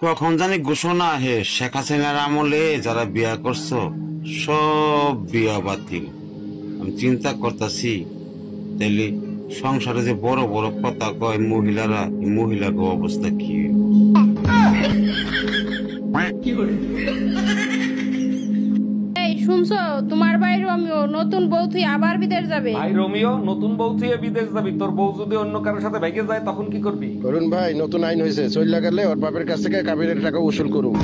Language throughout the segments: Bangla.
কখন জানি ঘোষণা হে শেখ হাসিনার আমলে যারা বিয়া করছো সব বিয়া বাতিল। আমি চিন্তা করতেছি তাইলে সংসারে যে বড় বড় কথা কয় মহিলারা, এই মহিলাকে অবস্থা কি? এই শুনছো, তোমার ভাই রোমিও নতুন বউ তুই আবার বিদেশ যাবে। ভাই রোমিও নতুন বউ থেকে বিদেশ যাবি, তোর বউ যদি অন্য কারোর সাথে ভেগে যায় তখন কি করবি? করুন ভাই, নতুন আইন হয়েছে, চল্লা গেলে ওর বাপের কাছ থেকে কাবিনের টাকা উসুল করুন।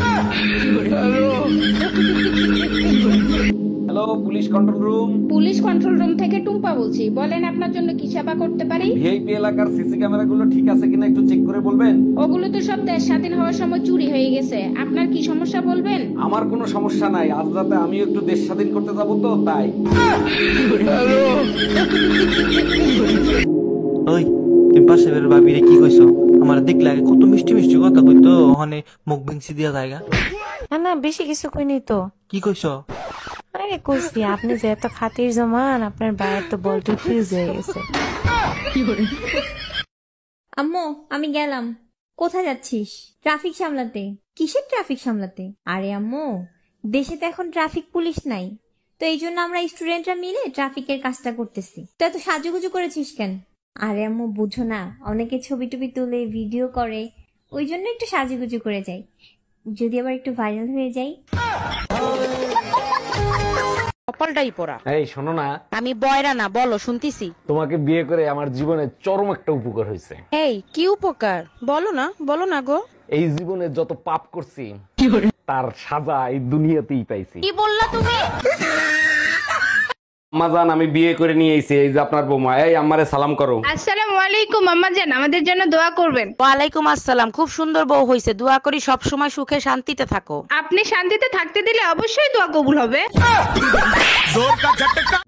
Hello, police control room. Police control room থেকে টুম্পা বলছি, বলেন আপনার জন্য কি সেবা করতে পারি? ভিআইপি এলাকার সিসি ক্যামেরাগুলো ঠিক আছে কিনা একটু চেক করে বলবেন। ওগুলো তো সব দেশ স্বাধীন হওয়ার সময় চুরি হয়ে গেছে, আপনার কি সমস্যা বলবেন? আমার কোনো সমস্যা নাই, আজ রাতে আমিও একটু দেশ স্বাধীন করতে যাবো তো তাই। ওই তুমি পাশে বের ভাবিরে কি কইছো? আমার দেখলে আগে কত মিষ্টি মিষ্টি কথা কইতো, ওখানে মুখ বেংসি দিয়া জায়গা। না না, বেশি কিছু কইনি তো। কি কইছো? আরে কইছি আপনি যে এত খাতির জমান, আপনার বাইরে তো বলটি ফ্রিজ হয়ে গেছে। আম্মু আমি গেলাম। কোথায় যাচ্ছিস? ট্রাফিক সামলাতে। কিসের ট্রাফিক সামলাতে? আরে আম্মু, দেশে তো এখন ট্রাফিক পুলিশ নাই, তো এই জন্য আমরা স্টুডেন্টরা মিলে ট্রাফিকের কাজটা করতেছি। তো এত সাজুগুজু করেছিস কেন? আরে আম্মু বুঝো না, অনেকে ছবি টবি তুলে ভিডিও করে, ওই জন্য একটু সাজুগুজু করে যাই, যদি আবার একটু ভাইরাল হয়ে যাই। কপালটাই পড়া। এই শোনো না, আমি বয়রা না, বলো শুনতিছি। তোমাকে বিয়ে করে আমার জীবনে চরম একটা উপকার হয়েছে। এই কি উপকার? বলো না গো। এই জীবনে যত পাপ করছি তার সাজা এই দুনিয়াতেই পাইছি। কি বললা তুমি? আম্মাজান, আমি বিয়ে করে নিয়ে এসেছি, এই যে আপনার বৌমা। এই আম্মারে সালাম করো। আসসালামু আলাইকুম আম্মা জান, আমাদের জন্য দোয়া করবেন। ওয়ালাইকুম আসসালাম। খুব সুন্দর বউ হইছে, দোয়া করি সব সময় সুখে শান্তিতে থাকো। আপনি শান্তিতে থাকতে দিলে অবশ্যই দোয়া কবুল হবে।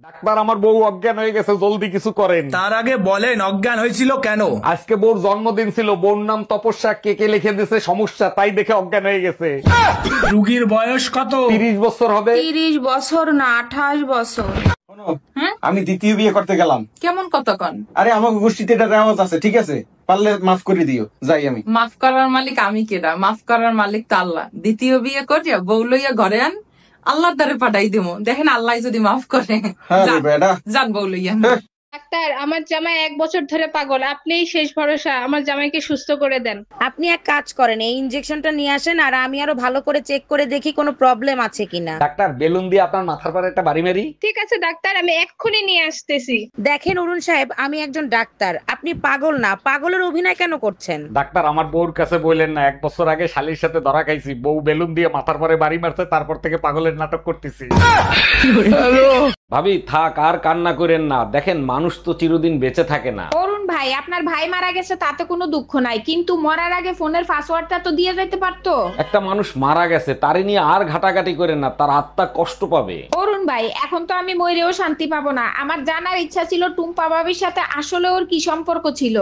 ডাক্তার, আমার বউ অজ্ঞান হয়ে গেছে, জলদি কিছু করেন। তার আগে বলেন অজ্ঞান হয়েছিল কেন? আজকে বউর জন্মদিন ছিল, বউর নাম তপস্যা, কে লিখে দিয়েছে সমস্যা, তাই দেখে অজ্ঞান হয়ে গেছে। রুগীর বয়স কত? 30 বছর হবে। 30 বছর না 28 বছর। আমি দ্বিতীয় বিয়ে করতে গেলাম। কেমন কতক্ষণ? আরে আমার গোষ্ঠীতে এটা রেওয়াজ আছে, ঠিক আছে, পারলে মাফ করে দিও, যাই আমি। মাফ করার মালিক আমি কেডা? মাফ করার মালিক তো আল্লাহ। দ্বিতীয় বিয়ে করিয়া বউ লইয়া ঘরে আন, আল্লাহর দ্বারে পাঠাই দিব, দেখেন আল্লাহ যদি মাফ করে। যান বউ লইয়া। ডাক্তার, আমার জামাই 1 বছর ধরে পাগল, আপনিই শেষ ভরসা, আমার জামাইকে সুস্থ করে দেন। আপনি এক কাজ করেন, এই ইনজেকশনটা নিয়ে আসেন, আর আমি আরো ভালো করে চেক করে দেখি কোনো প্রবলেম আছে কিনা। ডাক্তার, বেলুন দিয়ে আপনার মাথার পরে একটা বাড়ি মারি। ঠিক আছে ডাক্তার, আমি এক্ষুনি নিয়ে আসতেছি। দেখেন অরুণ সাহেব, আমি একজন ডাক্তার, আপনি পাগল না, পাগলের অভিনয় কেন করছেন? ডাক্তার, আমার বউর কাছে বললেন না, 1 বছর আগে শালির সাথে ধরা খাইছি, বউ বেলুন দিয়ে মাথার পরে বাড়ি মারছে, তারপর থেকে পাগলের নাটক করতেছি। ভাবি থাক, আর কান্না করেন না, দেখেন মানুষ তো চিরদিন বেঁচে থাকে না। অরুণ ভাই, আপনার ভাই মারা গেছে তাতে কোনো দুঃখ নাই, কিন্তু মরার আগে ফোনের পাসওয়ার্ডটা তো দিয়ে যেতে পারতো। একটা মানুষ মারা গেছে, তারে নিয়ে আর ঘাটাঘাটি করেন না, তার আত্মা কষ্ট পাবে। অরুণ ভাই, এখন তো আমি মরেও শান্তি পাবো না, আমার জানার ইচ্ছা ছিল টুম্পা ভাবির সাথে আসলে ওর কি সম্পর্ক ছিল।